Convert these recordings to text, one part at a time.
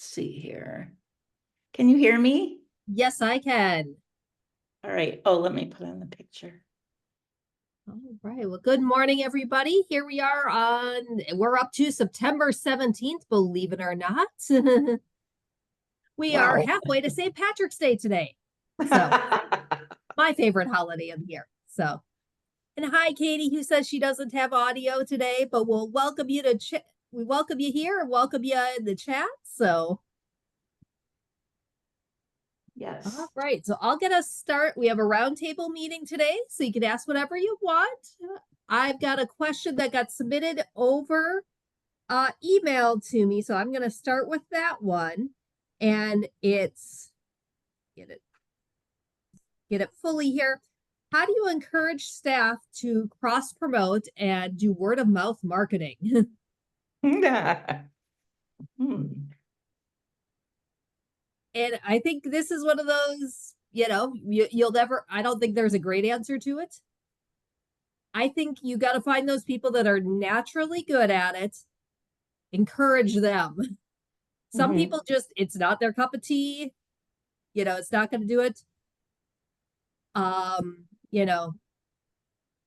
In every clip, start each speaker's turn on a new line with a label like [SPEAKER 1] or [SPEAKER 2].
[SPEAKER 1] see here. Can you hear me?
[SPEAKER 2] Yes, I can.
[SPEAKER 1] All right. Oh, let me put on the picture.
[SPEAKER 2] All right. Well, good morning, everybody. Here we are we're up to September 17th, believe it or not. We are
[SPEAKER 1] Wow.
[SPEAKER 2] halfway to St. Patrick's Day today. So, my favorite holiday of the year. So, and hi, Katie, who says she doesn't have audio today, but we'll welcome you to we welcome you here and welcome you in the chat. So,
[SPEAKER 1] Yes.
[SPEAKER 2] all right. So I'll get us start. We have a roundtable meeting today, so you can ask whatever you want. I've got a question that got submitted over email to me, so I'm going to start with that one, and it's get it fully here. How do you encourage staff to cross promote and do word of mouth marketing?
[SPEAKER 1] Hmm.
[SPEAKER 2] And I think this is one of those, you'll never, I don't think there's a great answer to it. I think you got to find those people that are naturally good at it, encourage them. Some
[SPEAKER 1] Mhm.
[SPEAKER 2] people just, it's not their cup of tea, it's not going to do it. Um, you know,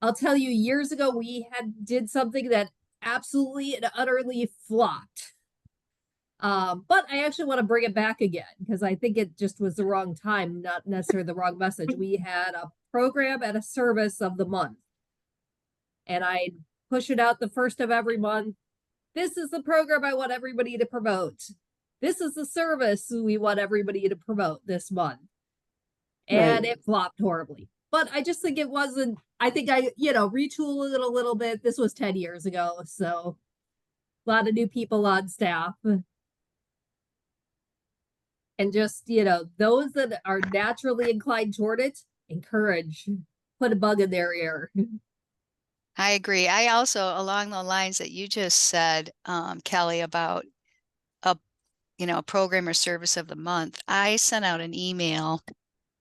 [SPEAKER 2] I'll tell you, years ago, we did something that absolutely and utterly flopped. But I actually want to bring it back again because I think it just was the wrong time, not necessarily the wrong message. We had a program and a service of the month, and I push it out the first of every month. This is the program I want everybody to promote. This is the service we want everybody to promote this month. And
[SPEAKER 1] Right.
[SPEAKER 2] it flopped horribly. But I just think it wasn't, I think I, retooled it a little bit. This was 10 years ago. So a lot of new people on staff. And just, those that are naturally inclined toward it, encourage, put a bug in their ear.
[SPEAKER 3] I agree. I also, along the lines that you just said, Kelly, about a, program or service of the month, I sent out an email,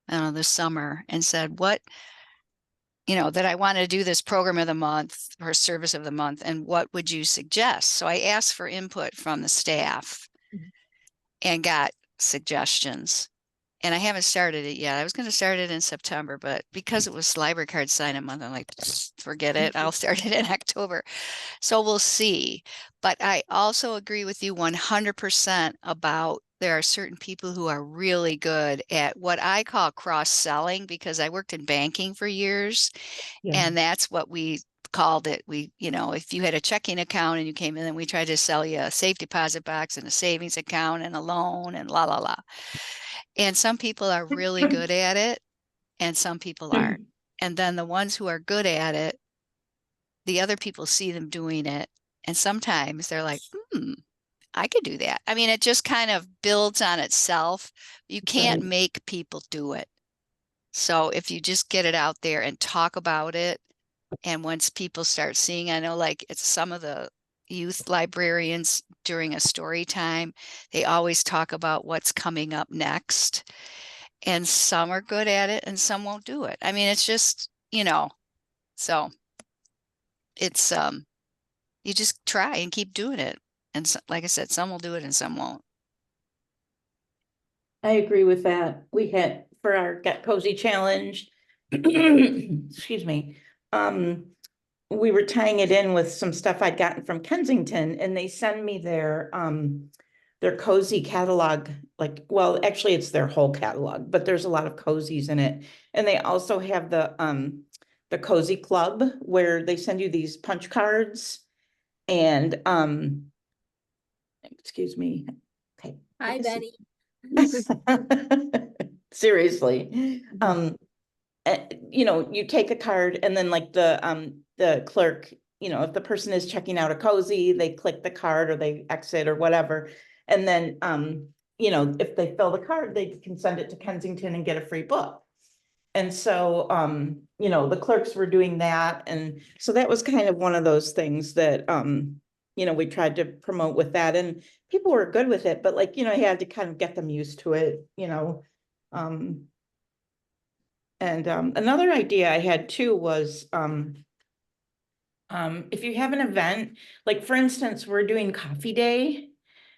[SPEAKER 3] I don't know, this summer and said, that I want to do this program of the month or service of the month, and what would you suggest? So I asked for input from the staff and got suggestions. And I haven't started it yet. I was going to start it in September, but because it was library card sign up month, I'm like, forget it. I'll start it in October. So we'll see. But I also agree with you 100% about there are certain people who are really good at what I call cross-selling, because I worked in banking for years,
[SPEAKER 1] Yeah.
[SPEAKER 3] and that's what we called it. If you had a checking account and you came in, and we tried to sell you a safe deposit box and a savings account and a loan and la la la. And some people are really good at it and some people aren't. And then the ones who are good at it, the other people see them doing it. And sometimes they're like, I could do that. I mean, it just kind of builds on itself. You can't
[SPEAKER 1] Right.
[SPEAKER 3] make people do it. So if you just get it out there and talk about it, and once people start seeing, I know like it's some of the youth librarians during a story time, they always talk about what's coming up next. And some are good at it and some won't do it. I mean, it's just, so it's you just try and keep doing it. And so, like I said, some will do it and some won't.
[SPEAKER 1] I agree with that. We had for our Get Cozy challenge, excuse me, we were tying it in with some stuff I'd gotten from Kensington, and they send me their cozy catalog. Like, well, actually it's their whole catalog, but there's a lot of cozies in it. And they also have the cozy club where they send you these punch cards and excuse me. Okay.
[SPEAKER 2] Hi, Benny.
[SPEAKER 1] Seriously. You take a card and then like the clerk, if the person is checking out a cozy, they click the card or they exit or whatever. And then if they fill the card, they can send it to Kensington and get a free book. And so the clerks were doing that. And so that was kind of one of those things that we tried to promote with that, and people were good with it, but like, you had to kind of get them used to it. And another idea I had too was if you have an event, like for instance, we're doing coffee day,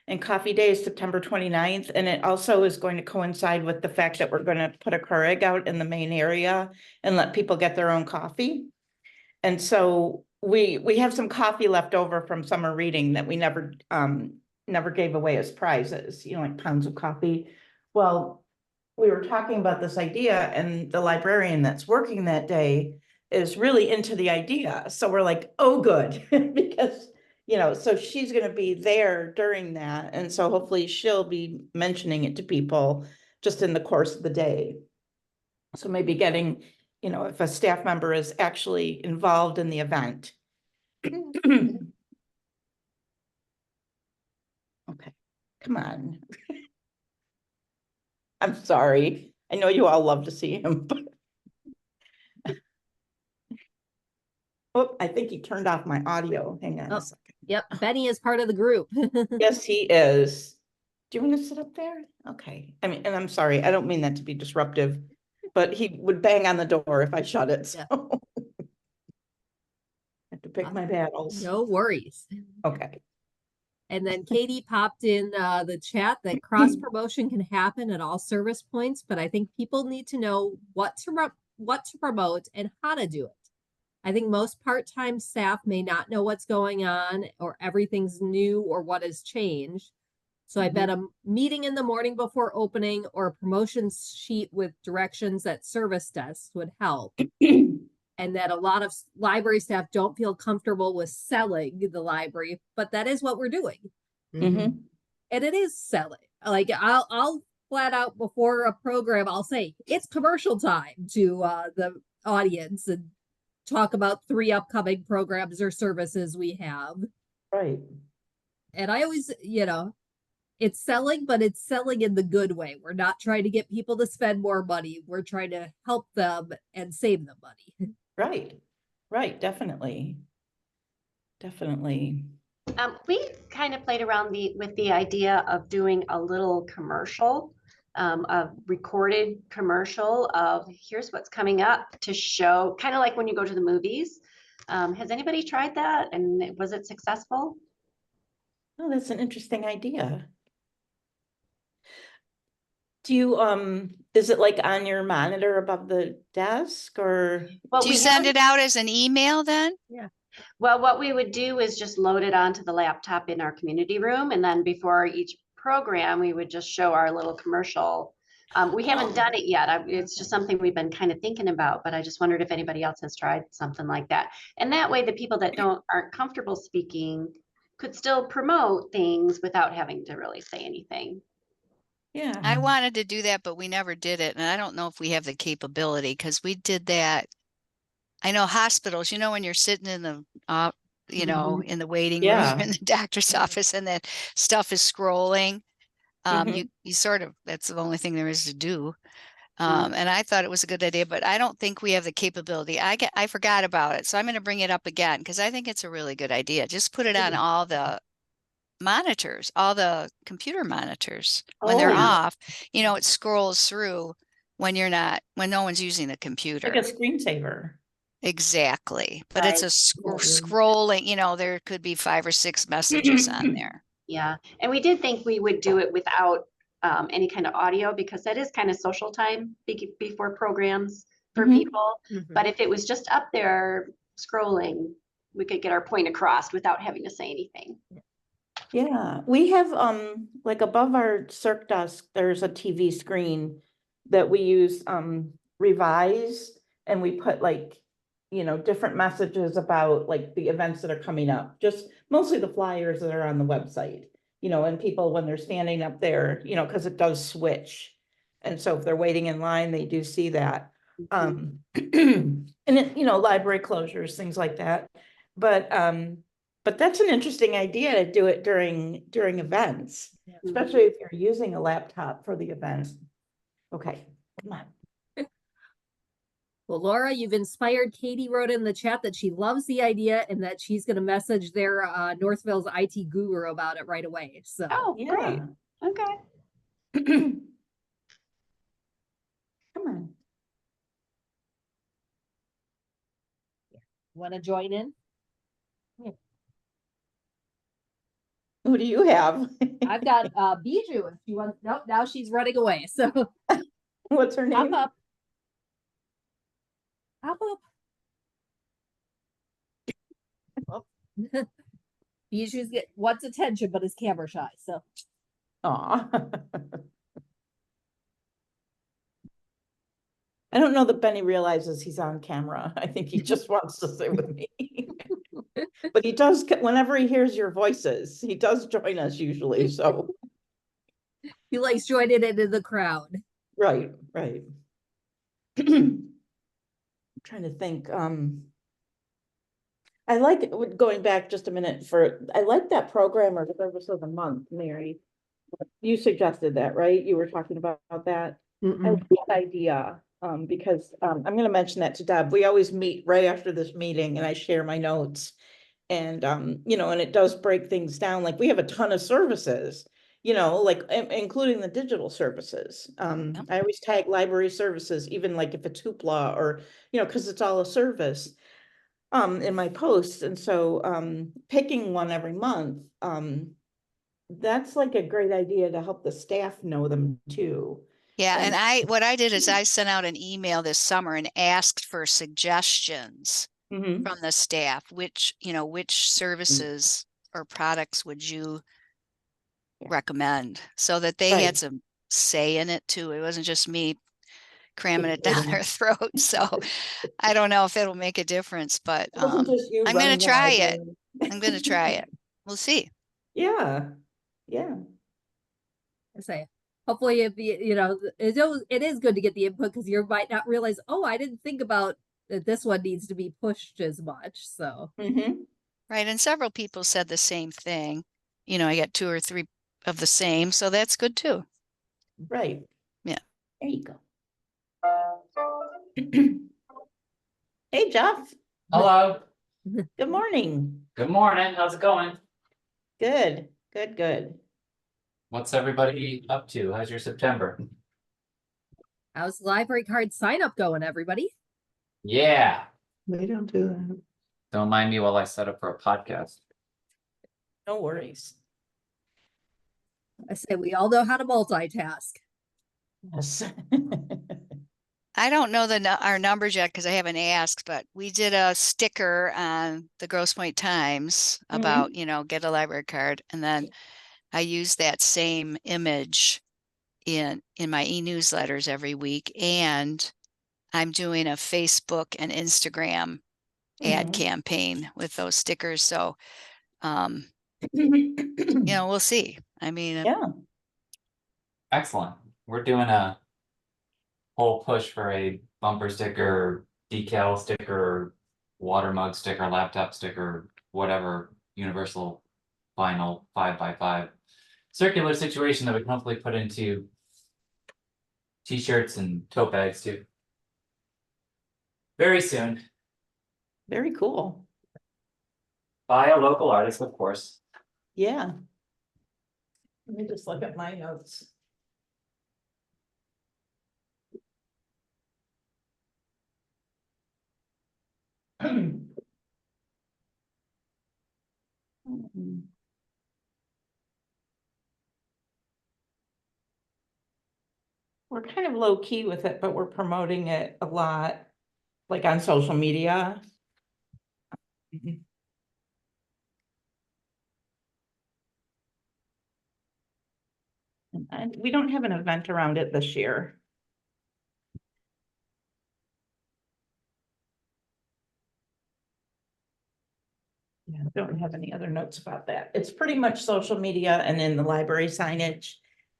[SPEAKER 1] And Coffee Day is September 29th, and it also is going to coincide with the fact that we're gonna put a Keurig out in the main area and let people get their own coffee. And so we have some coffee left over from summer reading that we never gave away as prizes, you know, like pounds of coffee. Well, we were talking about this idea, and the librarian that's working that day is really into the idea. So we're like, oh, good, because, you know, so she's gonna be there during that. And so hopefully she'll be mentioning it to people just in the course of the day. So maybe getting, you know, if a staff member is actually involved in the event. Okay, come on. I'm sorry. I know you all love to see him, but. Oh, I think he turned off my audio. Hang on
[SPEAKER 2] Oh.
[SPEAKER 1] a second.
[SPEAKER 2] Yep, Benny is part of the group.
[SPEAKER 1] Yes, he is. Do you want to sit up there? Okay. I mean, and I'm sorry, I don't mean that to be disruptive, but he would bang on the door if I shut it, so.
[SPEAKER 2] Yeah.
[SPEAKER 1] Have to pick my battles.
[SPEAKER 2] No worries.
[SPEAKER 1] Okay.
[SPEAKER 2] And then Katie popped in the chat that cross promotion can happen at all service points, but I think people need to know what to promote and how to do it. I think most part-time staff may not know what's going on or everything's new or what has changed. So I bet a meeting in the morning before opening or a promotions sheet with directions at service desks would help. And that a lot of library staff don't feel comfortable with selling the library, but that is what we're doing.
[SPEAKER 1] Mhm.
[SPEAKER 2] And it is selling. Like I'll flat out before a program, I'll say it's commercial time to the audience and talk about 3 upcoming programs or services we have.
[SPEAKER 1] Right.
[SPEAKER 2] And I always, you know, it's selling, but it's selling in the good way. We're not trying to get people to spend more money. We're trying to help them and save them money.
[SPEAKER 1] Right. Right. Definitely. Definitely.
[SPEAKER 4] We kind of played around with the idea of doing a little commercial, a recorded commercial of here's what's coming up to show, kind of like when you go to the movies. Has anybody tried that, and was it successful?
[SPEAKER 1] Oh, that's an interesting idea. Do you, is it like on your monitor above the desk or?
[SPEAKER 4] Well,
[SPEAKER 3] Do you
[SPEAKER 4] we
[SPEAKER 3] send
[SPEAKER 4] haven't-
[SPEAKER 3] it out as an email then?
[SPEAKER 4] Well, what we would do is just load it onto the laptop in our community room, and then before each program, we would just show our little commercial. We haven't done it yet. It's just something we've been kind of thinking about, but I just wondered if anybody else has tried something like that. And that way, the people that aren't comfortable speaking could still promote things without having to really say anything.
[SPEAKER 1] Yeah.
[SPEAKER 3] I wanted to do that, but we never did it. And I don't know if we have the capability because we did that. I know hospitals, you know, when you're sitting in the, you know, in the waiting room
[SPEAKER 1] Yeah.
[SPEAKER 3] in the doctor's office and that stuff is scrolling. You sort of, that's the only thing there is to do. And I thought it was a good idea, but I don't think we have the capability. I forgot about it. So I'm going to bring it up again because I think it's a really good idea. Just put it on all the monitors, all the computer monitors when they're
[SPEAKER 1] Oh,
[SPEAKER 3] off. You know, it scrolls through when no one's using the computer.
[SPEAKER 1] like a screensaver.
[SPEAKER 3] Exactly. But it's a
[SPEAKER 1] Right.
[SPEAKER 3] scrolling, you know, there could be 5 or 6 messages on there.
[SPEAKER 4] Yeah, and we did think we would do it without any kind of audio because that is kind of social time before programs for people. But if it was just up there scrolling, we could get our point across without having to say anything.
[SPEAKER 1] Yeah, we have, like above our circ desk, there's a TV screen that we use, Revise, and we put like, you know, different messages about like the events that are coming up, just mostly the flyers that are on the website, you know, and people when they're standing up there, you know, because it does switch. And so if they're waiting in line, they do see that. And it, you know, library closures, things like that. But that's an interesting idea to do it during events, especially if you're using a laptop for the event. Okay, come on.
[SPEAKER 2] Well, Laura, you've inspired. Katie wrote in the chat that she loves the idea and that she's going to message their Northville's IT guru about it right away. So,
[SPEAKER 4] Oh, great.
[SPEAKER 1] Yeah.
[SPEAKER 4] Okay.
[SPEAKER 1] Come on.
[SPEAKER 2] want to join in?
[SPEAKER 1] Who do you have?
[SPEAKER 2] I've got Bijou. If she wants, nope, now she's running away. So
[SPEAKER 1] What's her
[SPEAKER 2] hop
[SPEAKER 1] name?
[SPEAKER 2] up. Hop up. Bijou's wants attention, but is camera shy. So
[SPEAKER 1] Aw. I don't know that Benny realizes he's on camera. I think he just wants to sit with me. But he does, whenever he hears your voices, he does join us usually, so,
[SPEAKER 2] he likes joining into the crowd.
[SPEAKER 1] right, right. I'm trying to think, I like, going back just a minute I like that program or service of the month, Mary. You suggested that, right? You were talking about that. I like that idea, because, I'm gonna mention that to Deb. We always meet right after this meeting and I share my notes. And, you know, and it does break things down, like we have a ton of services, you know, like including the digital services.
[SPEAKER 3] Yep.
[SPEAKER 1] I always tag library services, even like if it's Hoopla or, you know, because it's all a service. In my posts, and so, picking one every month, that's like a great idea to help the staff know them too.
[SPEAKER 3] Yeah,
[SPEAKER 1] And
[SPEAKER 3] what I did is I sent out an email this summer and asked for suggestions
[SPEAKER 1] Mhm.
[SPEAKER 3] from the staff, which services or products would you
[SPEAKER 1] Yeah.
[SPEAKER 3] recommend, so that they
[SPEAKER 1] Right.
[SPEAKER 3] had some say in it too. It wasn't just me cramming it down their throat. So I don't know if it'll make a difference, but
[SPEAKER 1] It wasn't just you
[SPEAKER 3] I'm gonna
[SPEAKER 1] running the
[SPEAKER 3] try it.
[SPEAKER 1] library.
[SPEAKER 3] I'm gonna try it. We'll see.
[SPEAKER 1] Yeah, yeah,
[SPEAKER 2] I say, hopefully, if it is good to get the input because you might not realize, oh, I didn't think about that this one needs to be pushed as much. So
[SPEAKER 3] Right, and several people said the same thing. I got 2 or 3 of the same, so that's good too.
[SPEAKER 1] right.
[SPEAKER 3] Yeah.
[SPEAKER 1] There you go. Hey, Jeff,
[SPEAKER 5] Hello,
[SPEAKER 1] good morning.
[SPEAKER 5] good morning. How's it going?
[SPEAKER 1] Good, good, good.
[SPEAKER 5] What's everybody up to? How's your September?
[SPEAKER 2] how's the library card sign up going, everybody?
[SPEAKER 5] Yeah,
[SPEAKER 1] We don't do that.
[SPEAKER 5] don't mind me while I set up for a podcast.
[SPEAKER 1] No worries.
[SPEAKER 2] I say we all know how to multitask.
[SPEAKER 1] Yes.
[SPEAKER 3] I don't know our numbers yet because I haven't asked, but we did a sticker on the Grosse Pointe Times about, get a library card. And then I use that same image in my e-newsletters every week. And I'm doing a Facebook and Instagram ad campaign with those stickers. So, we'll see. I mean,
[SPEAKER 1] Yeah,
[SPEAKER 5] Excellent. We're doing a whole push for a bumper sticker, decal sticker, water mug sticker, laptop sticker, whatever, universal vinyl 5x5 circular situation that we can hopefully put into t-shirts and tote bags too. Very soon.
[SPEAKER 1] very cool.
[SPEAKER 5] By a local artist, of course.
[SPEAKER 1] Yeah. Let me just look at my notes. We're kind of low key with it, but we're promoting it a lot, like on social media. And we don't have an event around it this year. Yeah, I don't have any other notes about that. It's pretty much social media and in the library signage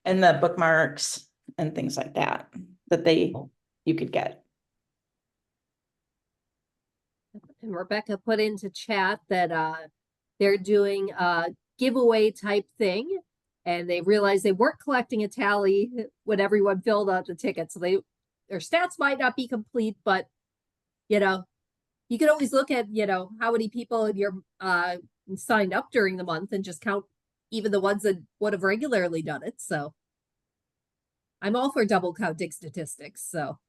[SPEAKER 1] and the bookmarks and things like that, you could get.
[SPEAKER 2] And Rebecca put into chat that they're doing a giveaway type thing, and they realized they weren't collecting a tally when everyone filled out the ticket. So their stats might not be complete, but you can always look at how many people in your signed up during the month and just count even the ones that would have regularly done it. So I'm all for double counting statistics. So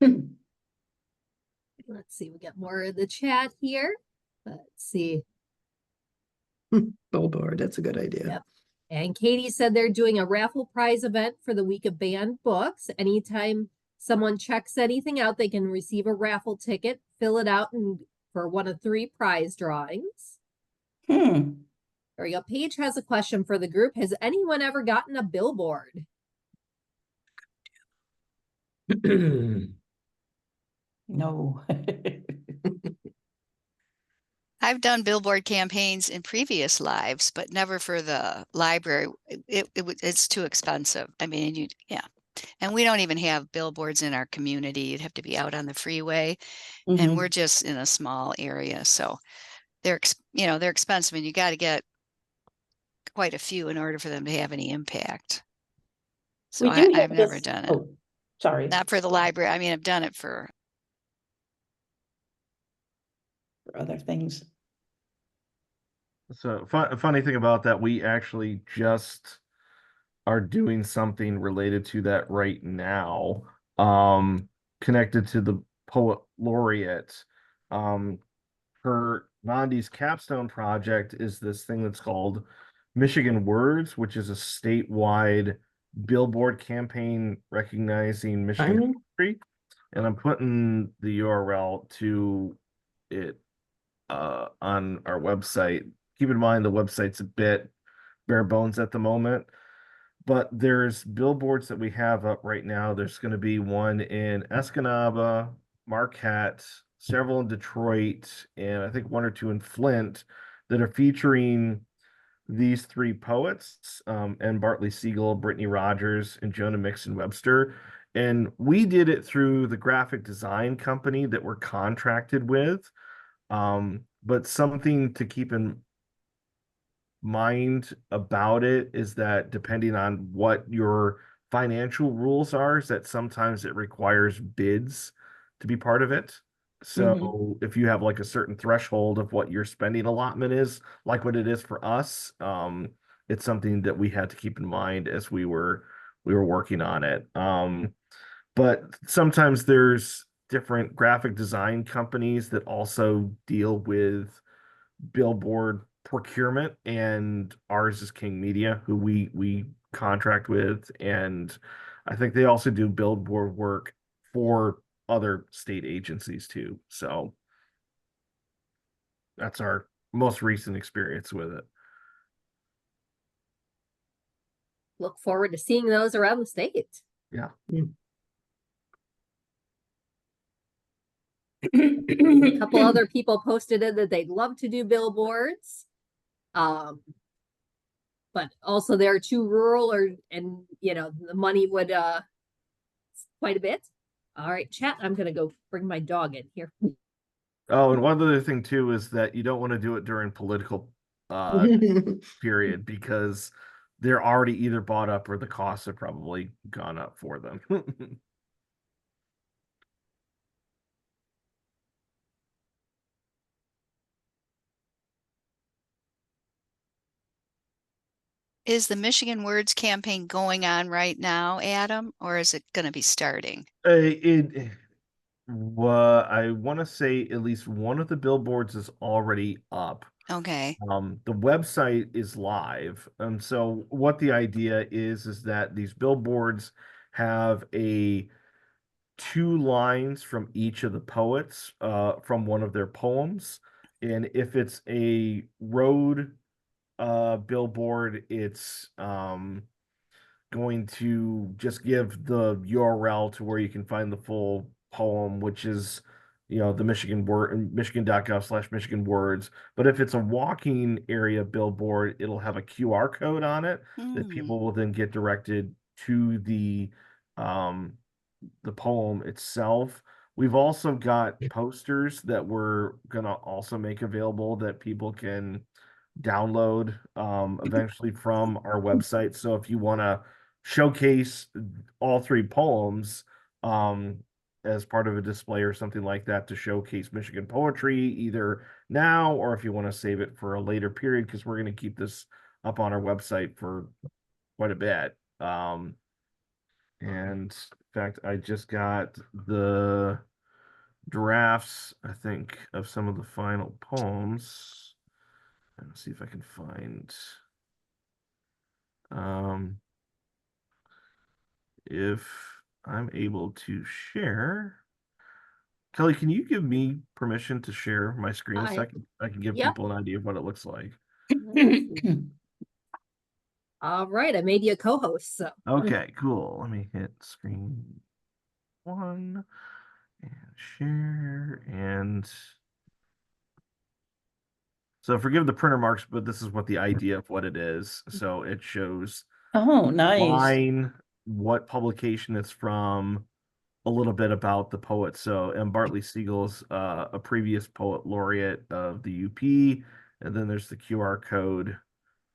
[SPEAKER 2] Let's see, we got more in the chat here. Let's see.
[SPEAKER 6] Billboard, that's a good idea.
[SPEAKER 2] Yep. And Katie said they're doing a raffle prize event for the week of banned books. Anytime someone checks anything out, they can receive a raffle ticket, fill it out, and for one of 3 prize drawings.
[SPEAKER 1] Hmm.
[SPEAKER 2] There we go. Paige has a question for the group. Has anyone ever gotten a billboard?
[SPEAKER 1] No.
[SPEAKER 3] I've done billboard campaigns in previous lives, but never for the library. It's too expensive. I mean, yeah. And we don't even have billboards in our community. You'd have to be out on the freeway, and
[SPEAKER 1] Mhm.
[SPEAKER 3] we're just in a small area. So they're expensive, and you got to get quite a few in order for them to have any impact. So
[SPEAKER 1] We do
[SPEAKER 3] I've
[SPEAKER 1] have
[SPEAKER 3] never
[SPEAKER 1] this.
[SPEAKER 3] done it.
[SPEAKER 1] Oh, sorry.
[SPEAKER 3] Not for the library. I mean, I've done it for
[SPEAKER 1] For other things.
[SPEAKER 7] So funny thing about that, we actually just are doing something related to that right now, connected to the poet laureate. Her Gandhi's capstone project is this thing that's called Michigan Words, which is a statewide billboard campaign recognizing Michigan
[SPEAKER 6] Simon?
[SPEAKER 7] poetry. And I'm putting the URL to it on our website. Keep in mind the website's a bit bare bones at the moment, but there's billboards that we have up right now. There's going to be one in Escanaba, Marquette, several in Detroit, and I think 1 or 2 in Flint that are featuring these 3 poets, and Bartley Siegel, Brittany Rogers, and Jonah Mixon Webster. And we did it through the graphic design company that we're contracted with. But something to keep in mind about it is that depending on what your financial rules are, is that sometimes it requires bids to be part of it. So if you have like a certain threshold of what your spending allotment is, like what it is for us, it's something that we had to keep in mind as we were working on it. But sometimes there's different graphic design companies that also deal with billboard procurement, and ours is King Media, who we contract with, and I think they also do billboard work for other state agencies too. So that's our most recent experience with it.
[SPEAKER 2] Look forward to seeing those around the state.
[SPEAKER 7] Yeah.
[SPEAKER 2] A couple other people posted in that they'd love to do billboards. But also they're too rural and the money would quite a bit. All right, chat. I'm gonna go bring my dog in here.
[SPEAKER 7] Oh, and one other thing too is that you don't want to do it during political period, because they're already either bought up or the costs have probably gone up for them.
[SPEAKER 3] Is the Michigan Words campaign going on right now, Adam, or is it going to be starting?
[SPEAKER 7] I want to say at least one of the billboards is already up.
[SPEAKER 3] Okay.
[SPEAKER 7] The website is live, and so what the idea is that these billboards have 2 lines from each of the poets, from one of their poems, and if it's a road billboard, it's going to just give the URL to where you can find the full poem, which is, the michigan.gov/Michigan Words. But if it's a walking area billboard, it'll have a QR code on it that people will then get directed to the poem itself. We've also got posters that we're gonna also make available that people can download eventually from our website. So if you want to showcase all 3 poems as part of a display or something like that to showcase Michigan poetry, either now or if you want to save it for a later period, because we're going to keep this up on our website for quite a bit. And in fact, I just got the drafts, I think, of some of the final poems. Let's see if I can find if I'm able to share. Kelly, can you give me permission to share my screen a second? I can give
[SPEAKER 2] Yep.
[SPEAKER 7] people an idea of what it looks like.
[SPEAKER 2] All right, I made you a co-host, so.
[SPEAKER 7] Okay, cool. Let me hit screen 1 and share. And so forgive the printer marks, but this is what the idea of what it is. So it shows
[SPEAKER 1] Oh, nice.
[SPEAKER 7] line, what publication it's from, a little bit about the poet. So M. Bartley Siegel's a previous poet laureate of the UP, and then there's the QR code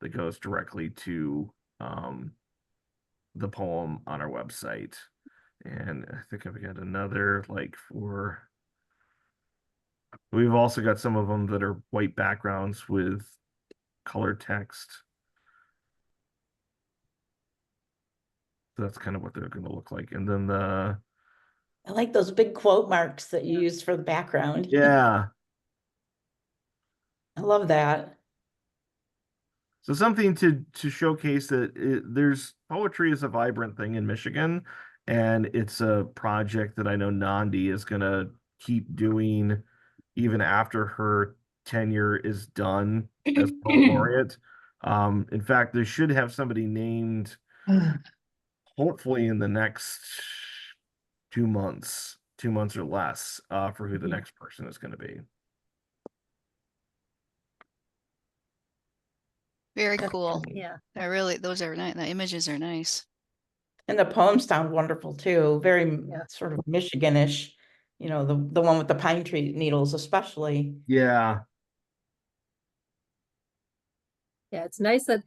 [SPEAKER 7] that goes directly to the poem on our website. And I think I've got another we've also got some of them that are white backgrounds with colored text. So that's kind of what they're going to look like. And then
[SPEAKER 1] I like those big quote marks that you use for the background.
[SPEAKER 7] yeah.
[SPEAKER 1] I love that.
[SPEAKER 7] So something to showcase that there's poetry is a vibrant thing in Michigan, and it's a project that I know Nandi is going to keep doing even after her tenure is done as poet laureate. In fact, they should have somebody named hopefully in the next 2 months or less, for who the next person is going to be.
[SPEAKER 3] Very cool.
[SPEAKER 2] Yeah.
[SPEAKER 3] Those are nice. The images are nice.
[SPEAKER 1] And the poems sound wonderful too. Very
[SPEAKER 2] Yeah.
[SPEAKER 1] sort of Michiganish, you know, the one with the pine tree needles, especially.
[SPEAKER 7] Yeah.
[SPEAKER 2] Yeah, it's nice that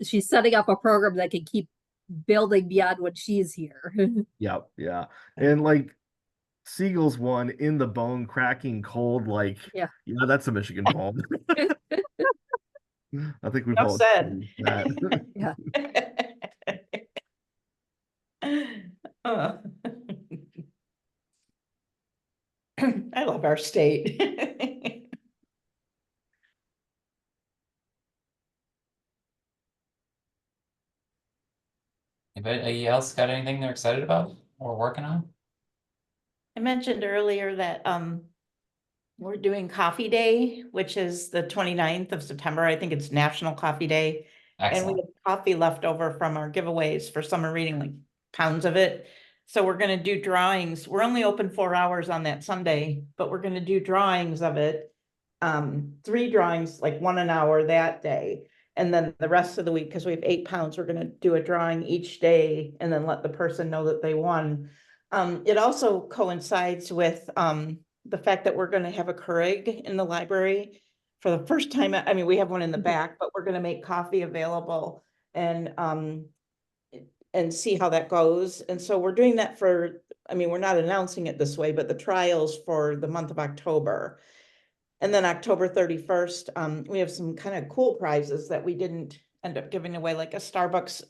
[SPEAKER 2] she's setting up a program that can keep building beyond when she's here.
[SPEAKER 7] Yep. Yeah. And like Siegel's one, in the bone cracking cold,
[SPEAKER 2] Yeah.
[SPEAKER 7] That's a Michigan poem. I think we've
[SPEAKER 1] Enough
[SPEAKER 7] all
[SPEAKER 1] said.
[SPEAKER 7] experienced that.
[SPEAKER 2] Yeah.
[SPEAKER 1] Oh. I love our state.
[SPEAKER 5] Anybody else got anything they're excited about or working on?
[SPEAKER 1] I mentioned earlier that we're doing Coffee Day, which is the 29th of September. I think it's National Coffee Day. And we
[SPEAKER 5] Excellent.
[SPEAKER 1] have coffee left over from our giveaways for summer reading, like pounds of it. So we're gonna do drawings. We're only open 4 hours on that Sunday, but we're gonna do drawings of it. 3 drawings, like 1 an hour that day. And then the rest of the week, because we have 8 pounds, we're gonna do a drawing each day and then let the person know that they won. It also coincides with the fact that we're gonna have a Keurig in the library for the first time. I mean, we have one in the back, but we're gonna make coffee available and see how that goes. And so we're doing that for, I mean, we're not announcing it this way, but the trials for the month of October. And then October 31st, we have some kind of cool prizes that we didn't end up giving away, like a Starbucks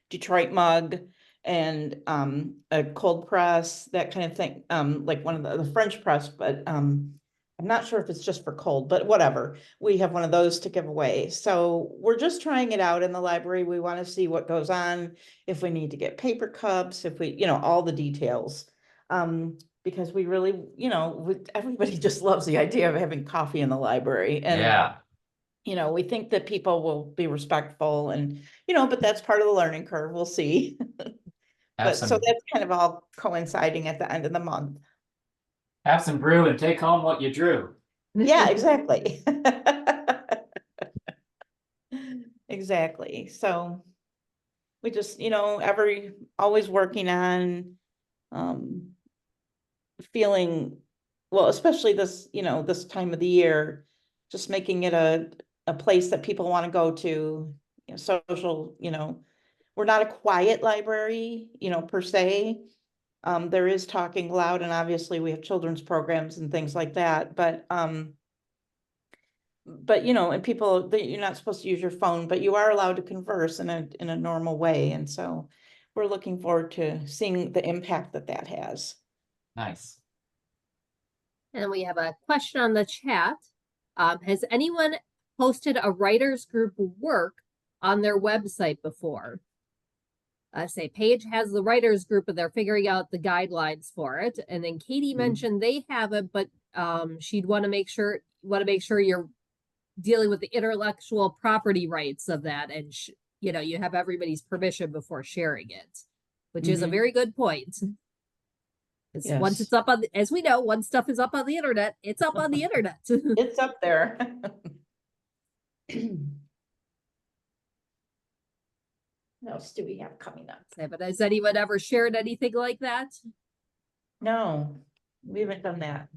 [SPEAKER 1] Detroit mug and a cold press, that kind of thing, like one of the French press, but I'm not sure if it's just for cold, but whatever. We have one of those to give away. So we're just trying it out in the library. We want to see what goes on, if we need to get paper cups, if we, all the details. Because we really, everybody just loves the idea of having coffee in the library. And,
[SPEAKER 5] Yeah.
[SPEAKER 1] we think that people will be respectful and, but that's part of the learning curve. We'll see.
[SPEAKER 5] Have
[SPEAKER 1] So
[SPEAKER 5] some
[SPEAKER 1] that's kind of all coinciding at the end of the month.
[SPEAKER 5] have some brew and take home what you drew.
[SPEAKER 1] Yeah, exactly. Exactly. So we just, always working on feeling, well, especially this, this time of the year, just making it a place that people want to go to, social, we're not a quiet library, per se. There is talking loud, and obviously we have children's programs and things like that, but and people, you're not supposed to use your phone, but you are allowed to converse in a normal way. And so we're looking forward to seeing the impact that that has.
[SPEAKER 5] Nice.
[SPEAKER 2] And we have a question on the chat. Has anyone posted a writers group work on their website before? Say Paige has the writers group and they're figuring out the guidelines for it. And then Katie mentioned they have it, but she'd want to make sure you're dealing with the intellectual property rights of that, and you have everybody's permission before sharing it, which is a very good point. Because once it's up on, as we know, once stuff is up on the internet, it's up on the internet.
[SPEAKER 1] It's up there. What else do we have coming up?
[SPEAKER 2] But has anyone ever shared anything like that?
[SPEAKER 1] No, we haven't done that.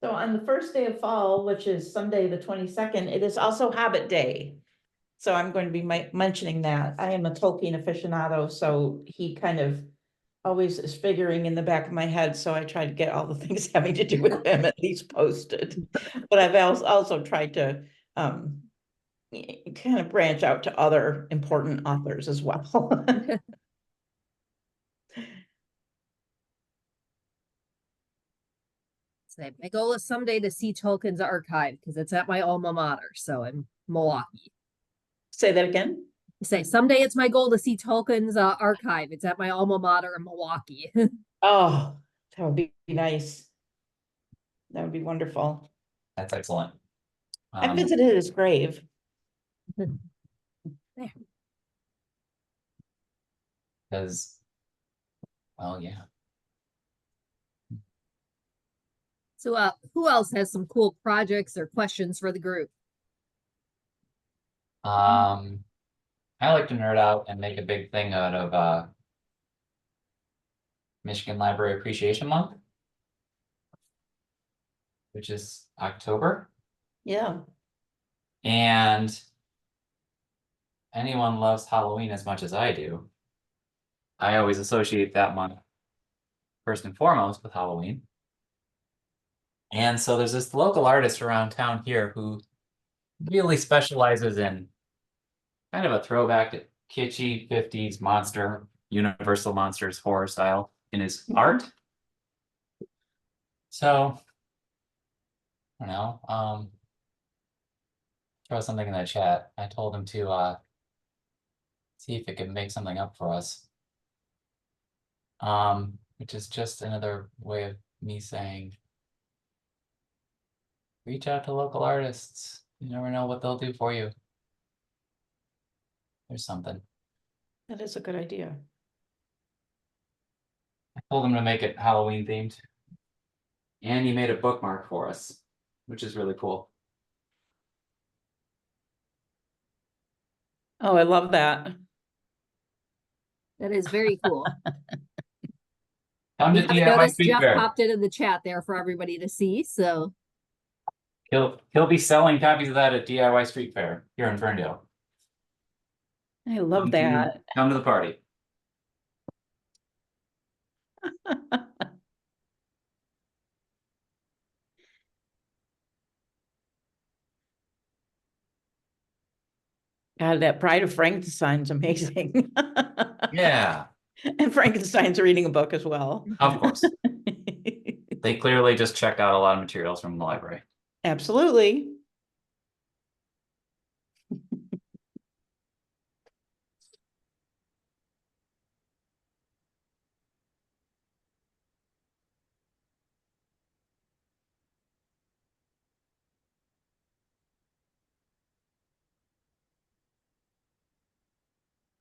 [SPEAKER 1] So on the first day of fall, which is Sunday, the 22nd, it is also Hobbit Day. So I'm going to be mentioning that. I am a Tolkien aficionado, so he kind of always is figuring in the back of my head. So I try to get all the things having to do with him at least posted. But I've also tried to kind of branch out to other important authors as well.
[SPEAKER 2] My goal is someday to see Tolkien's archive because it's at my alma mater, so in Milwaukee.
[SPEAKER 1] Say that again.
[SPEAKER 2] Someday it's my goal to see Tolkien's archive. It's at my alma mater in Milwaukee.
[SPEAKER 1] Oh, that would be nice. That would be wonderful.
[SPEAKER 5] That's excellent.
[SPEAKER 1] I visited his grave.
[SPEAKER 5] Because, well, yeah.
[SPEAKER 2] So who else has some cool projects or questions for the group?
[SPEAKER 5] I like to nerd out and make a big thing out of Michigan Library Appreciation Month, which is October.
[SPEAKER 1] Yeah.
[SPEAKER 5] And anyone loves Halloween as much as I do, I always associate that month first and foremost with Halloween. And so there's this local artist around town here who really specializes in kind of a throwback to kitschy 50s monster, Universal Monsters horror style in his art. So, I don't know, throw something in the chat. I told him to see if it could make something up for us. Which is just another way of me saying, reach out to local artists. You never know what they'll do for you. There's something.
[SPEAKER 1] That is a good idea.
[SPEAKER 5] I told him to make it Halloween themed. And he made a bookmark for us, which is really cool.
[SPEAKER 1] Oh, I love that.
[SPEAKER 2] That is very cool.
[SPEAKER 5] Come to
[SPEAKER 2] I
[SPEAKER 5] DIY
[SPEAKER 2] noticed
[SPEAKER 5] Street
[SPEAKER 2] Jeff
[SPEAKER 5] Fair.
[SPEAKER 2] popped it in the chat there for everybody to see. So
[SPEAKER 5] He'll be selling copies of that at DIY Street Fair here in Ferndale.
[SPEAKER 1] I love that.
[SPEAKER 5] Come to the party.
[SPEAKER 1] God, that Bride of Frankenstein's amazing.
[SPEAKER 5] Yeah,
[SPEAKER 1] And Frankenstein's reading a book as well.
[SPEAKER 5] of course. They clearly just checked out a lot of materials from the library.
[SPEAKER 1] Absolutely.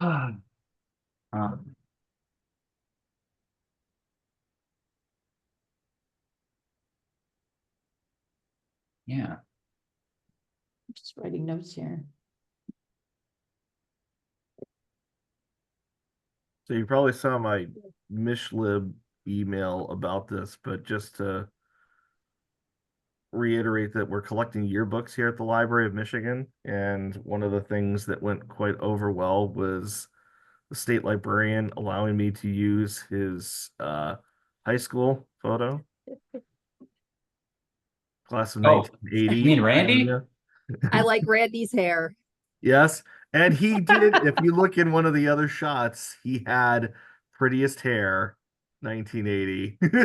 [SPEAKER 5] Um, yeah.
[SPEAKER 1] Just writing notes here.
[SPEAKER 7] So you probably saw my Mishlib email about this, but just to reiterate that we're collecting yearbooks here at the Library of Michigan, and one of the things that went quite over well was the state librarian allowing me to use his high school photo. class of
[SPEAKER 5] Oh,
[SPEAKER 7] 1980.
[SPEAKER 5] you mean Randy?
[SPEAKER 2] I like Randy's hair.
[SPEAKER 7] Yes, and he did. If you look in one of the other shots, he had prettiest hair, 1980. In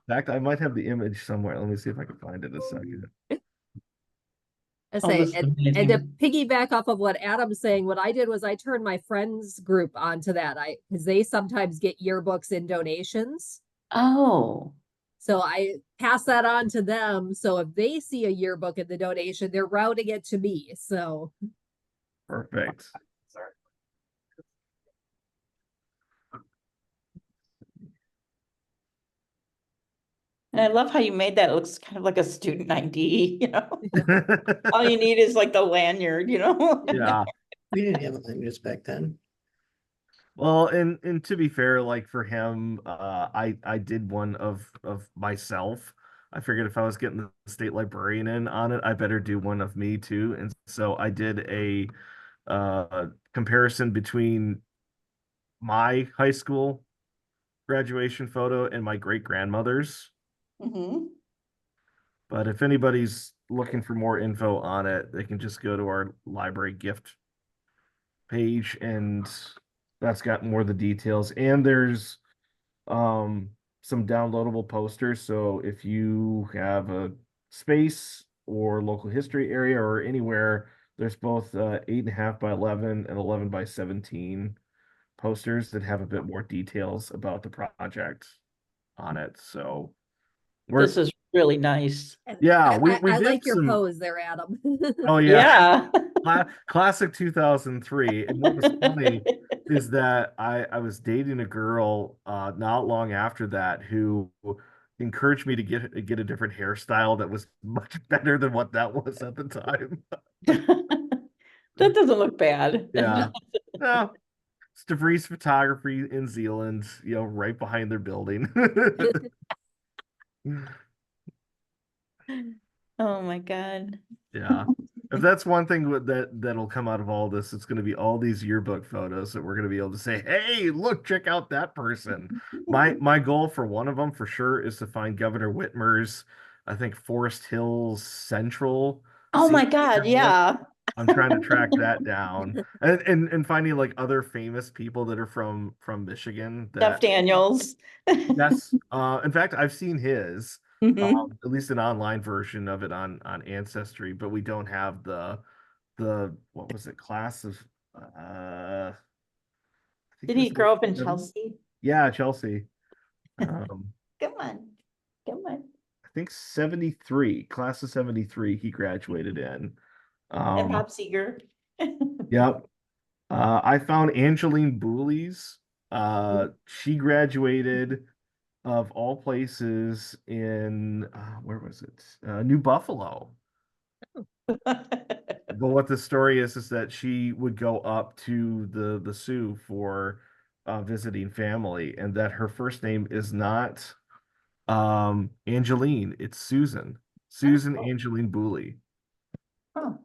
[SPEAKER 7] fact, I might have the image somewhere. Let me see if I can find it a second.
[SPEAKER 2] I
[SPEAKER 1] Oh,
[SPEAKER 2] say,
[SPEAKER 1] this is
[SPEAKER 2] and to
[SPEAKER 1] amazing.
[SPEAKER 2] piggyback off of what Adam's saying, what I did was I turned my friends group onto that. Because they sometimes get yearbooks in donations.
[SPEAKER 1] Oh,
[SPEAKER 2] So I pass that on to them. So if they see a yearbook in the donation, they're routing it to me. So
[SPEAKER 7] Perfect.
[SPEAKER 5] Sorry.
[SPEAKER 1] and I love how you made that. It looks kind of like a student ID, you know? All you need is like the lanyard, you know?
[SPEAKER 7] Yeah.
[SPEAKER 6] We didn't have lanyards back then.
[SPEAKER 7] Well, and to be fair, like for him, I did one of myself. I figured if I was getting the state librarian in on it, I better do one of me too. And so I did a comparison between my high school graduation photo and my great grandmother's.
[SPEAKER 1] Mhm.
[SPEAKER 7] But if anybody's looking for more info on it, they can just go to our library gift page, and that's got more of the details. And there's some downloadable posters. So if you have a space or local history area or anywhere, there's both 8.5 by 11 and 11 by 17 posters that have a bit more details about the project on it. So we're
[SPEAKER 1] This is really nice.
[SPEAKER 7] yeah,
[SPEAKER 2] I,
[SPEAKER 7] we
[SPEAKER 2] I
[SPEAKER 7] did
[SPEAKER 2] like your
[SPEAKER 7] some.
[SPEAKER 2] pose there, Adam.
[SPEAKER 7] Oh yeah,
[SPEAKER 1] Yeah.
[SPEAKER 7] classic 2003. And what was funny is that I was dating a girl not long after that who encouraged me to get a different hairstyle that was much better than what that was at the time.
[SPEAKER 1] That doesn't look bad.
[SPEAKER 7] Yeah. No, it's DeVries Photography in Zealand, right behind their building.
[SPEAKER 1] Oh my God.
[SPEAKER 7] Yeah. If that's one thing that'll come out of all this, it's going to be all these yearbook photos that we're going to be able to say, "Hey, look, check out that person." My goal for one of them for sure is to find Governor Whitmer's, I think Forest Hills Central.
[SPEAKER 1] Oh my
[SPEAKER 7] secret
[SPEAKER 1] God,
[SPEAKER 7] yearbook.
[SPEAKER 1] yeah.
[SPEAKER 7] I'm trying to track that down, and finding like other famous people that are from Michigan
[SPEAKER 1] Jeff
[SPEAKER 7] that
[SPEAKER 1] Daniels.
[SPEAKER 7] yes. In fact, I've seen his,
[SPEAKER 1] Mhm.
[SPEAKER 7] at least an online version of it on Ancestry, but we don't have the what was it, class of I think
[SPEAKER 1] Did
[SPEAKER 7] it
[SPEAKER 1] he
[SPEAKER 7] was
[SPEAKER 1] grow up in
[SPEAKER 7] 87?
[SPEAKER 1] Chelsea?
[SPEAKER 7] Yeah, Chelsea. Um,
[SPEAKER 1] Come on. Come on.
[SPEAKER 7] I think 73, class of 73, he graduated in.
[SPEAKER 1] And
[SPEAKER 7] Um,
[SPEAKER 1] Bob Seger.
[SPEAKER 7] yep. I found Angeline Booley's. She graduated of all places in where was it? New Buffalo. But what the story is that she would go up to the Sioux for visiting family, and that her first name is not Angeline, it's Susan. Susan
[SPEAKER 1] Oh.
[SPEAKER 7] Angeline Booley.
[SPEAKER 1] Oh.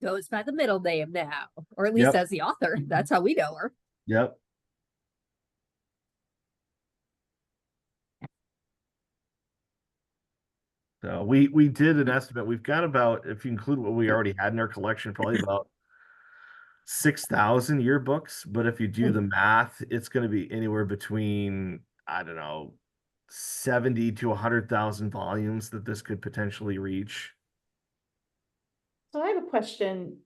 [SPEAKER 2] Goes by the middle name now, or at least
[SPEAKER 7] Yep.
[SPEAKER 2] as the author. That's how we know her.
[SPEAKER 7] Yep. So we did an estimate. We've got about, if you include what we already had in our collection, probably about 6,000 yearbooks. But if you do the math, it's going to be anywhere between, I don't know, 70 to 100,000 volumes that this could potentially reach.
[SPEAKER 1] So I have a question.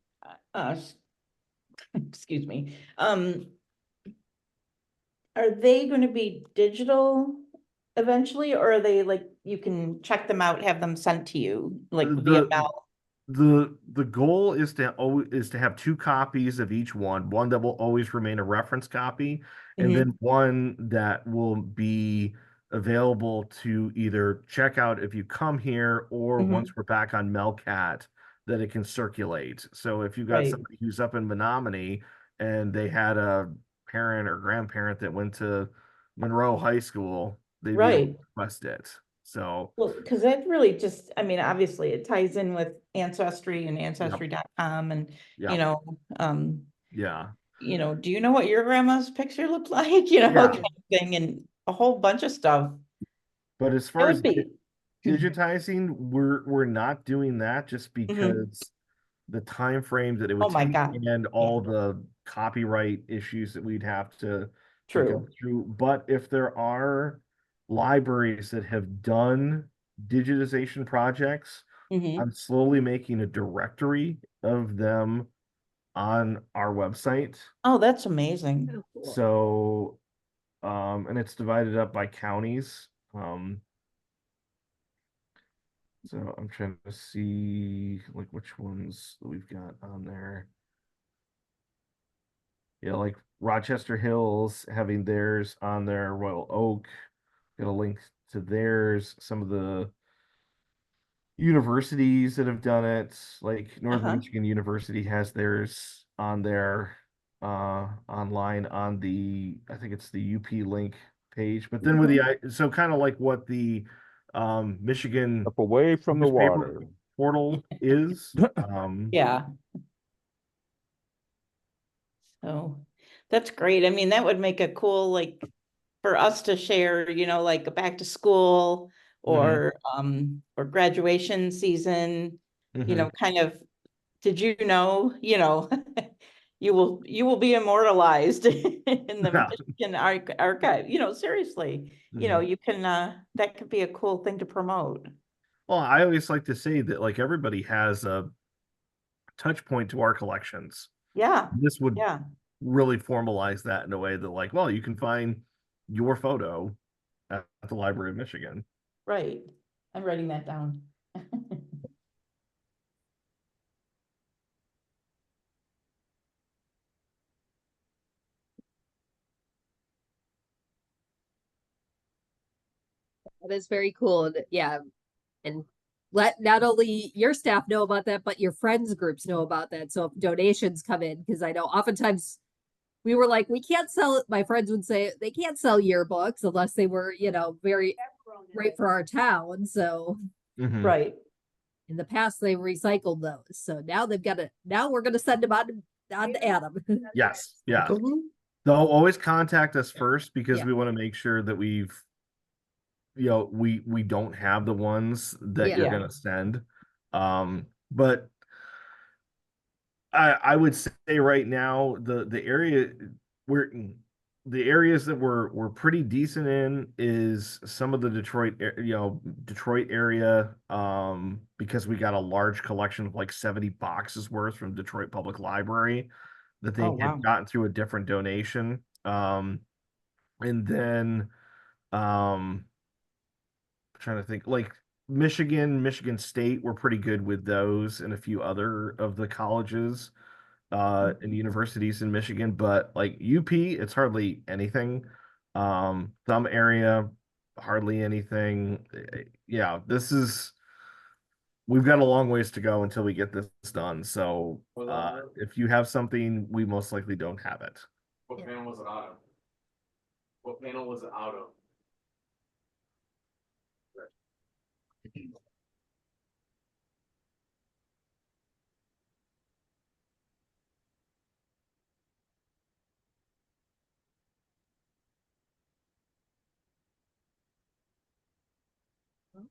[SPEAKER 1] Excuse me. Are they going to be digital eventually, or are they like you can check them out, have them sent to you like via mail?
[SPEAKER 7] The goal is to have two copies of each one that will always remain a reference copy, and then one that will be available to either check out if you come here, or once we're back on Melcat, that it can circulate. So if you've got
[SPEAKER 1] Right.
[SPEAKER 7] somebody who's up in Menominee and they had a parent or grandparent that went to Monroe High School, they'd be able
[SPEAKER 1] Right.
[SPEAKER 7] to request it. So
[SPEAKER 1] Well, because that really just, I mean, obviously it ties in with Ancestry and ancestry.com and,
[SPEAKER 7] yeah,
[SPEAKER 1] yeah.
[SPEAKER 7] yeah.
[SPEAKER 1] Do you know what your grandma's picture looked like?
[SPEAKER 7] Yeah.
[SPEAKER 1] Kind of thing. And a whole bunch of stuff.
[SPEAKER 7] But as
[SPEAKER 1] It
[SPEAKER 7] far as
[SPEAKER 1] would be.
[SPEAKER 7] digitizing, we're not doing that just
[SPEAKER 1] Mhm.
[SPEAKER 7] because the time frame that it
[SPEAKER 1] Oh
[SPEAKER 7] would
[SPEAKER 1] my
[SPEAKER 7] take
[SPEAKER 1] God.
[SPEAKER 7] and all the copyright issues that we'd have to go
[SPEAKER 1] True.
[SPEAKER 7] through. But if there are libraries that have done digitization projects,
[SPEAKER 1] Mhm.
[SPEAKER 7] I'm slowly making a directory of them on our website.
[SPEAKER 1] Oh, that's amazing.
[SPEAKER 2] Oh, cool.
[SPEAKER 7] So, and it's divided up by counties. So I'm trying to see like which ones that we've got on there. Yeah, like Rochester Hills having theirs on there, Royal Oak, got a link to theirs, some of the universities that have done it, like Northern
[SPEAKER 1] Uh-huh.
[SPEAKER 7] Michigan University has theirs on there online on the I think it's the UP link page. But then with the so kind of like what the Michigan
[SPEAKER 8] Up away from the
[SPEAKER 7] newspaper
[SPEAKER 8] water.
[SPEAKER 7] portal is.
[SPEAKER 1] Yeah. So that's great. I mean, that would make a cool, like, for us to share, you know, like a back to school or graduation season, you know, kind of, did you know, you will be immortalized in the
[SPEAKER 7] Yeah.
[SPEAKER 1] Michigan archive, you know, seriously, you know, you can, that could be a cool thing to promote.
[SPEAKER 7] Well, I always like to say that like everybody has a touch point to our collections.
[SPEAKER 1] Yeah,
[SPEAKER 7] This would
[SPEAKER 1] yeah,
[SPEAKER 7] really formalize that in a way that like, well, you can find your photo at the Library of Michigan.
[SPEAKER 1] right. I'm writing that down.
[SPEAKER 2] That is very cool. And yeah, and let not only your staff know about that, but your friends groups know about that. So if donations come in, because I know oftentimes we were like, we can't sell it. My friends would say they can't sell yearbooks unless they were, very right for our town. So
[SPEAKER 1] Right.
[SPEAKER 2] in the past, they recycled those. So now now we're going to send them on to Adam.
[SPEAKER 7] Yes. Yeah. They'll always contact us first because
[SPEAKER 2] Yeah.
[SPEAKER 7] we want to make sure that we don't have the ones that you're
[SPEAKER 1] Yeah.
[SPEAKER 7] gonna send. But I would say right now the area we're the areas that we're pretty decent in is some of the Detroit area, because we got a large collection of like 70 boxes worth from Detroit Public Library that they
[SPEAKER 1] Oh, wow.
[SPEAKER 7] had gotten through a different donation. And then trying to think like Michigan State, we're pretty good with those and a few other of the colleges and universities in Michigan, but like UP, it's hardly anything. Some area, hardly anything. Yeah, we've got a long ways to go until we get this done. So if you have something, we most likely don't have it.
[SPEAKER 2] Yeah.
[SPEAKER 9] panel was it out of? What panel was it out of?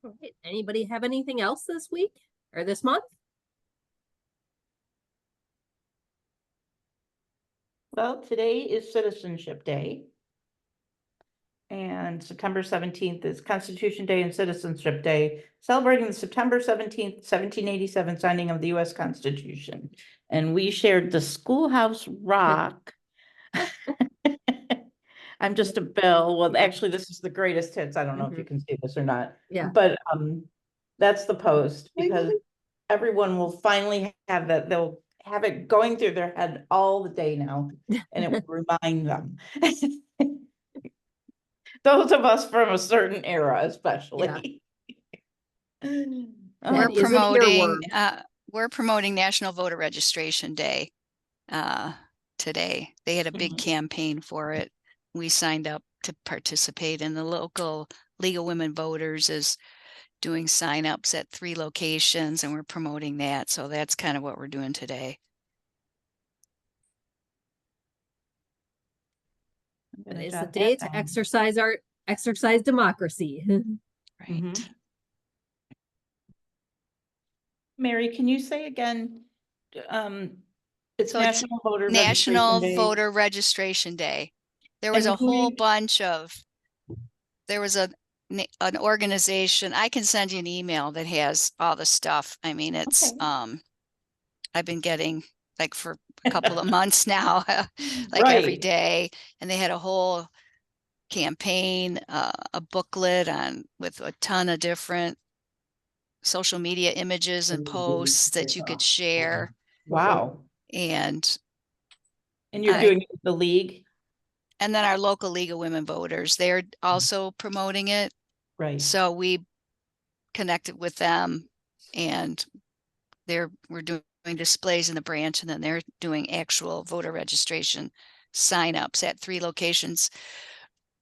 [SPEAKER 2] All right. Anybody have anything else this week or this month?
[SPEAKER 1] Well, today is Citizenship Day. And September 17th is Constitution Day and Citizenship Day, celebrating the September 17th, 1787 signing of the US Constitution. And we shared the Schoolhouse Rock. I'm just a Bill. Well, actually, this is the greatest hits. I don't know if you can see this or not.
[SPEAKER 2] Yeah.
[SPEAKER 1] But that's the post because everyone will finally have that. They'll have it going through their head all the day now, and it will remind them. Those of us from a certain era, especially.
[SPEAKER 2] That
[SPEAKER 3] We're
[SPEAKER 2] is an
[SPEAKER 3] promoting,
[SPEAKER 2] earworm.
[SPEAKER 3] we're promoting National Voter Registration Day today. They had a big campaign for it. We signed up to participate, and the local League of Women Voters is doing signups at 3 locations, and we're promoting that. So that's kind of what we're doing today.
[SPEAKER 2] It's the day to exercise our exercise democracy.
[SPEAKER 3] Right.
[SPEAKER 1] Mhm. Mary, can you say again? It's
[SPEAKER 3] So it's
[SPEAKER 1] National Voter
[SPEAKER 3] National
[SPEAKER 1] Registration Day.
[SPEAKER 3] Voter Registration Day. There was
[SPEAKER 1] And
[SPEAKER 3] a
[SPEAKER 1] who
[SPEAKER 3] whole
[SPEAKER 1] did-
[SPEAKER 3] bunch of, there was an organization. I can send you an email that has all the stuff. I mean, it's,
[SPEAKER 1] Okay.
[SPEAKER 3] I've been getting like for a couple of months now, like every
[SPEAKER 1] Right.
[SPEAKER 3] day. And they had a whole campaign, a booklet on with a ton of different social media images and posts that you could share.
[SPEAKER 1] Wow.
[SPEAKER 3] And
[SPEAKER 1] And you're
[SPEAKER 3] I,
[SPEAKER 1] doing it with the league?
[SPEAKER 3] and then our local League of Women Voters, they're also promoting it.
[SPEAKER 1] Right.
[SPEAKER 3] So we connected with them, and we're doing displays in the branch, and then they're doing actual voter registration signups at 3 locations.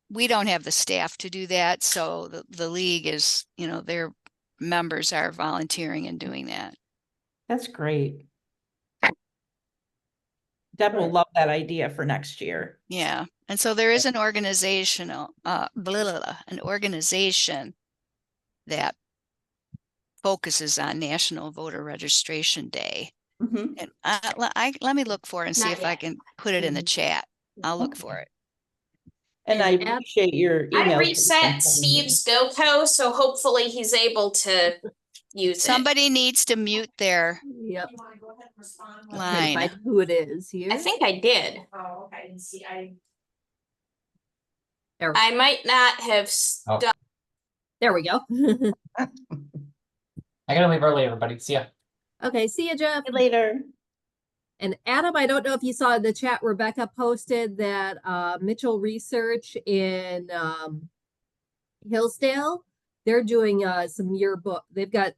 [SPEAKER 3] We don't have the staff to do that, so the league is, their members are volunteering and doing that.
[SPEAKER 1] That's great. Deb will love that idea for next year.
[SPEAKER 3] Yeah. And so there is an organizational, an organization that focuses on National Voter Registration Day.
[SPEAKER 1] Mhm.
[SPEAKER 3] And let me look for it and see
[SPEAKER 8] Not
[SPEAKER 3] if I
[SPEAKER 8] yet.
[SPEAKER 3] can put it in the chat. I'll look
[SPEAKER 1] Okay.
[SPEAKER 3] for it.
[SPEAKER 1] And I
[SPEAKER 2] And add-
[SPEAKER 1] appreciate your
[SPEAKER 8] I
[SPEAKER 1] email.
[SPEAKER 8] reset Steve's GoPro, so hopefully he's able to use it.
[SPEAKER 3] Somebody needs to mute their
[SPEAKER 2] Yep. Okay,
[SPEAKER 3] line.
[SPEAKER 2] find who it is here.
[SPEAKER 8] I think I did.
[SPEAKER 9] Oh, okay, I didn't see,
[SPEAKER 2] There,
[SPEAKER 8] I might not have
[SPEAKER 5] Oh.
[SPEAKER 8] stuck.
[SPEAKER 2] there we go.
[SPEAKER 5] I gotta leave early, everybody. See ya.
[SPEAKER 2] Okay, see you, Jeff.
[SPEAKER 1] See you later.
[SPEAKER 2] And Adam, I don't know if you saw in the chat, Rebecca posted that Mitchell Research in Hillsdale, they're doing some yearbook. They've got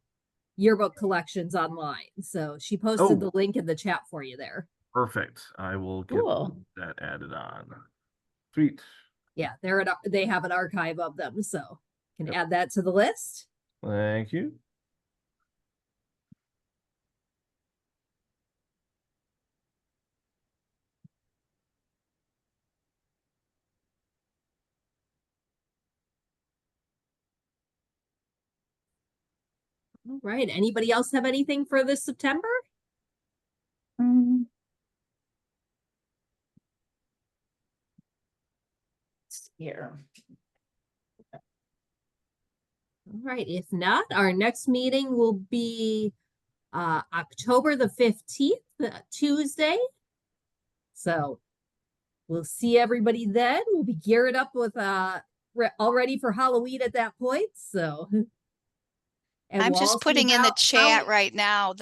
[SPEAKER 2] yearbook collections online. So she posted the link in the chat for you there.
[SPEAKER 7] Perfect. I will get
[SPEAKER 1] Cool.
[SPEAKER 7] that added on. Sweet.
[SPEAKER 2] Yeah, they have an archive of them, so can
[SPEAKER 7] Yep.
[SPEAKER 2] add that to the list.
[SPEAKER 7] Thank you.
[SPEAKER 2] All right. Anybody else have anything for this September?
[SPEAKER 1] Mm. Here.
[SPEAKER 2] All right. If not, our next meeting will be October the 15th, Tuesday. So we'll see everybody then. We'll be geared up with all ready for Halloween at that point. So and
[SPEAKER 3] I'm
[SPEAKER 2] we'll
[SPEAKER 3] just
[SPEAKER 2] all see
[SPEAKER 3] putting in the
[SPEAKER 2] about
[SPEAKER 3] chat
[SPEAKER 2] how-
[SPEAKER 3] right now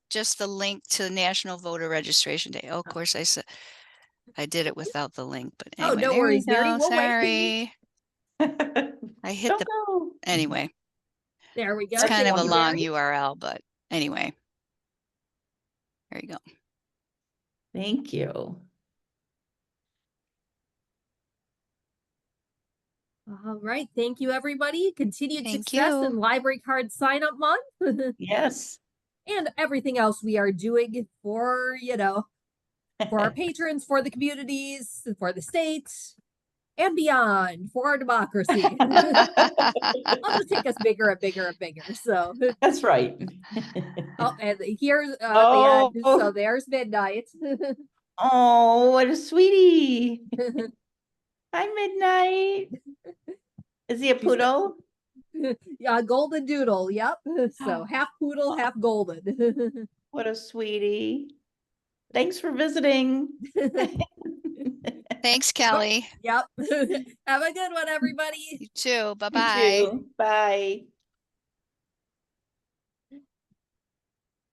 [SPEAKER 3] just the link to the National Voter Registration Day. Oh, of course, I said I did it without the link, but
[SPEAKER 2] Oh,
[SPEAKER 3] anyway,
[SPEAKER 2] no
[SPEAKER 3] there
[SPEAKER 2] worries,
[SPEAKER 3] we
[SPEAKER 2] Mary.
[SPEAKER 3] go.
[SPEAKER 2] We'll wait.
[SPEAKER 3] Sorry. I hit
[SPEAKER 1] Don't
[SPEAKER 3] the,
[SPEAKER 1] go.
[SPEAKER 3] anyway,
[SPEAKER 2] There we go.
[SPEAKER 3] it's kind of
[SPEAKER 2] Thank
[SPEAKER 3] a
[SPEAKER 2] you,
[SPEAKER 3] long
[SPEAKER 2] Mary.
[SPEAKER 3] URL, but anyway, there you go.
[SPEAKER 1] Thank you.
[SPEAKER 2] All right. Thank you, everybody. Continued
[SPEAKER 3] Thank
[SPEAKER 2] success
[SPEAKER 3] you.
[SPEAKER 2] in Library Card Sign Up Month.
[SPEAKER 1] Yes.
[SPEAKER 2] And everything else we are doing for, for our patrons, for the communities, for the state, and beyond, for our democracy. I'll just take us bigger and bigger and bigger. So,
[SPEAKER 1] That's right.
[SPEAKER 2] oh, and here's
[SPEAKER 1] Oh.
[SPEAKER 2] the end. So there's midnight.
[SPEAKER 1] Oh, what a sweetie. Hi, Midnight. Is he a poodle?
[SPEAKER 2] Yeah, golden doodle. Yep. So half poodle, half golden.
[SPEAKER 1] What a sweetie. Thanks for visiting.
[SPEAKER 3] Thanks, Kelly.
[SPEAKER 2] Yep. Have a good one, everybody.
[SPEAKER 3] You too.
[SPEAKER 1] You
[SPEAKER 3] Bye-bye.
[SPEAKER 1] too. Bye.